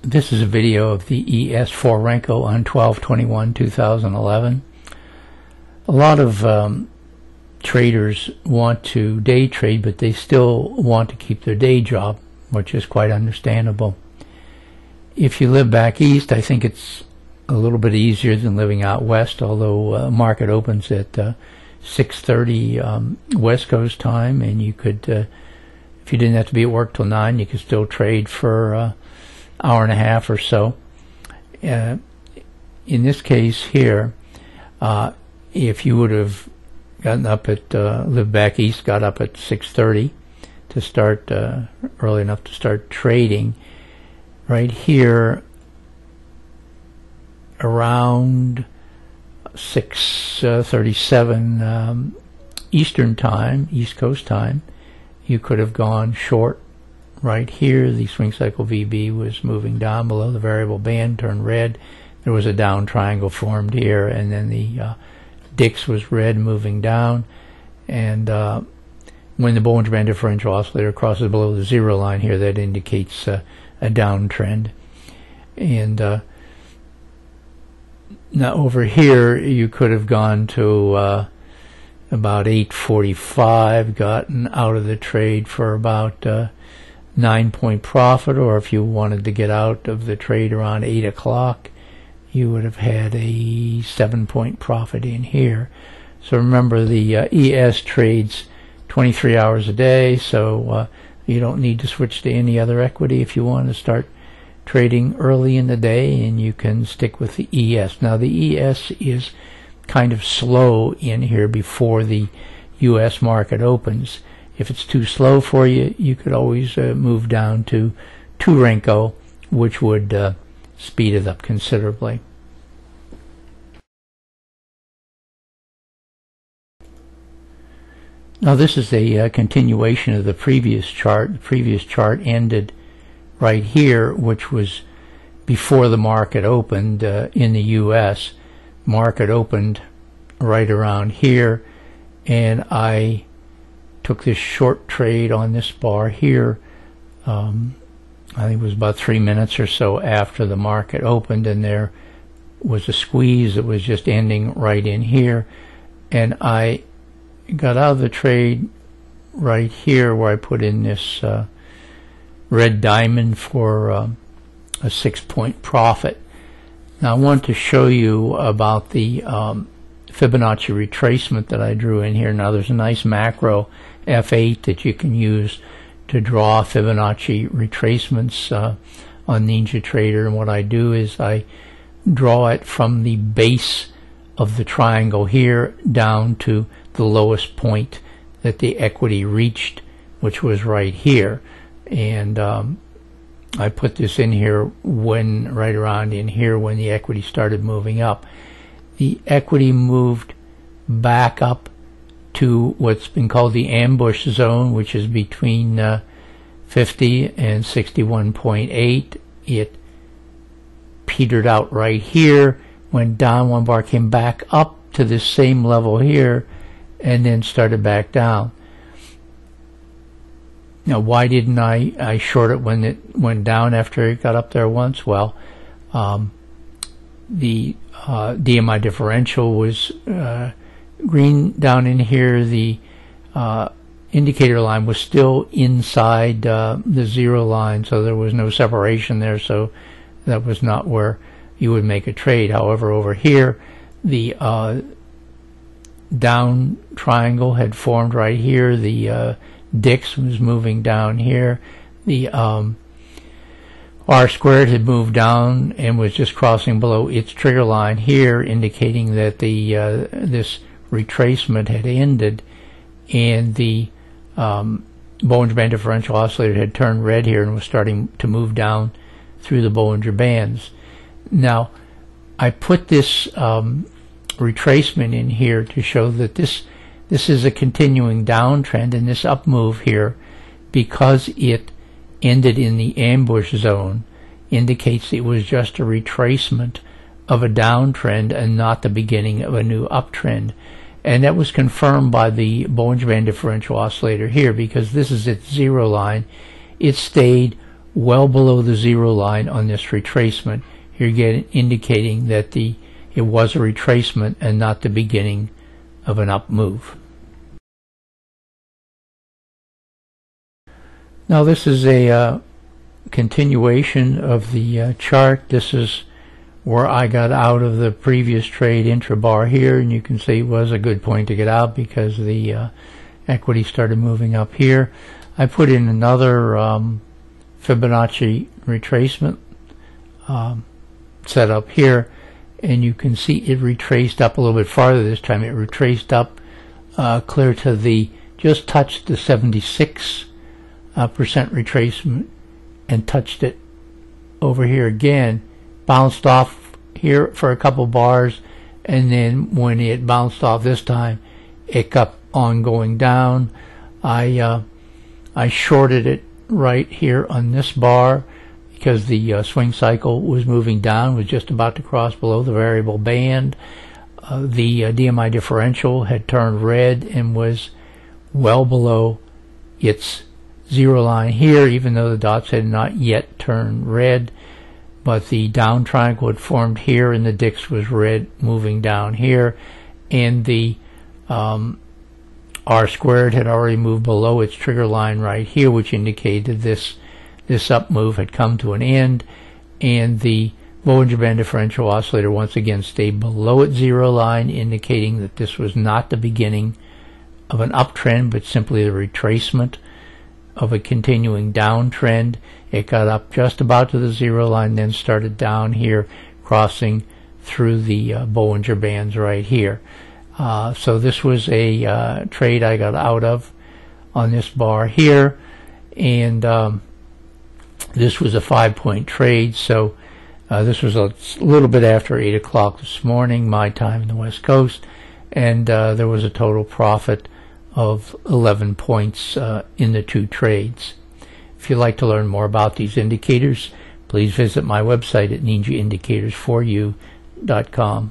This is a video of the ES4 Renko on 12/21/2011. A lot of traders want to day trade, but they still want to keep their day job, which is quite understandable. If you live back east, I think it's a little bit easier than living out west, although market opens at 6:30 West Coast time, and you could, if you didn't have to be at work till 9, you could still trade for hour and a half or so. In this case here, if you would have gotten up at lived back east, got up at 6:30 to start early enough to start trading, right here around 6:37 Eastern time, East Coast time, you could have gone short. Right here, the swing cycle VB was moving down below the variable band, turned red. There was a down triangle formed here, and then the DIX was red moving down. And when the Bollinger Band differential oscillator crosses below the zero line here, that indicates a downtrend. And now over here, you could have gone to about 8:45, gotten out of the trade for about 9-point profit, or if you wanted to get out of the trade around 8 o'clock, you would have had a 7-point profit in here. So remember, the ES trades 23 hours a day, so you don't need to switch to any other equity if you want to start trading early in the day, and you can stick with the ES. Now the ES is kind of slow in here before the US market opens. If it's too slow for you, you could always move down to 2 Renko, which would speed it up considerably. Now this is a continuation of the previous chart. The previous chart ended right here, which was before the market opened in the US. Market opened right around here, and I took this short trade on this bar here. I think it was about 3 minutes or so after the market opened, and there was a squeeze that was just ending right in here, and I got out of the trade right here where I put in this red diamond for a 6-point profit. Now I want to show you about the Fibonacci retracement that I drew in here. Now there's a nice macro F8 that you can use to draw Fibonacci retracements on NinjaTrader, and what I do is I draw it from the base of the triangle here down to the lowest point that the equity reached, which was right here. And I put this in here when right around in here when the equity started moving up. The equity moved back up to what's been called the ambush zone, which is between 50 and 61.8. It petered out right here, went down 1 bar, came back up to this same level here, and then started back down. Now, why didn't I short it when it went down after it got up there once? Well, the DMI differential was green down in here. The indicator line was still inside the zero line, so there was no separation there, so that was not where you would make a trade. However, over here, the down triangle had formed right here. The DIX was moving down here. The R squared had moved down and was just crossing below its trigger line here, indicating that the this retracement had ended, and the Bollinger Band differential oscillator had turned red here and was starting to move down through the Bollinger Bands. Now, I put this retracement in here to show that this is a continuing downtrend, and this up move here, because it ended in the ambush zone, indicates it was just a retracement of a downtrend and not the beginning of a new uptrend. And that was confirmed by the Bollinger Band differential oscillator here, because this is its zero line. It stayed well below the zero line on this retracement. Here again indicating that it was a retracement and not the beginning of an up move. Now this is a continuation of the chart. This is where I got out of the previous trade intra-bar here, and you can see it was a good point to get out because the equity started moving up here. I put in another Fibonacci retracement set up here, and you can see it retraced up a little bit farther this time. It retraced up clear to just touched the 76% retracement and touched it over here again, bounced off here for a couple bars, and then when it bounced off this time, it kept on going down. I shorted it right here on this bar because the swing cycle was moving down, was just about to cross below the variable band. The DMI differential had turned red and was well below its zero line here, even though the dots had not yet turned red. But the down triangle had formed here, and the DIX was red moving down here, and the R squared had already moved below its trigger line right here, which indicated this up move had come to an end, and the Bollinger Band differential oscillator once again stayed below its zero line, indicating that this was not the beginning of an uptrend, but simply the retracement of a continuing downtrend. It got up just about to the zero line, then started down here, crossing through the Bollinger Bands right here. So this was a trade I got out of on this bar here, and this was a 5-point trade. So this was a little bit after 8 o'clock this morning, my time in the West Coast, and there was a total profit of 11 points in the two trades. If you'd like to learn more about these indicators, please visit my website at ninjaindicatorsforyou.com.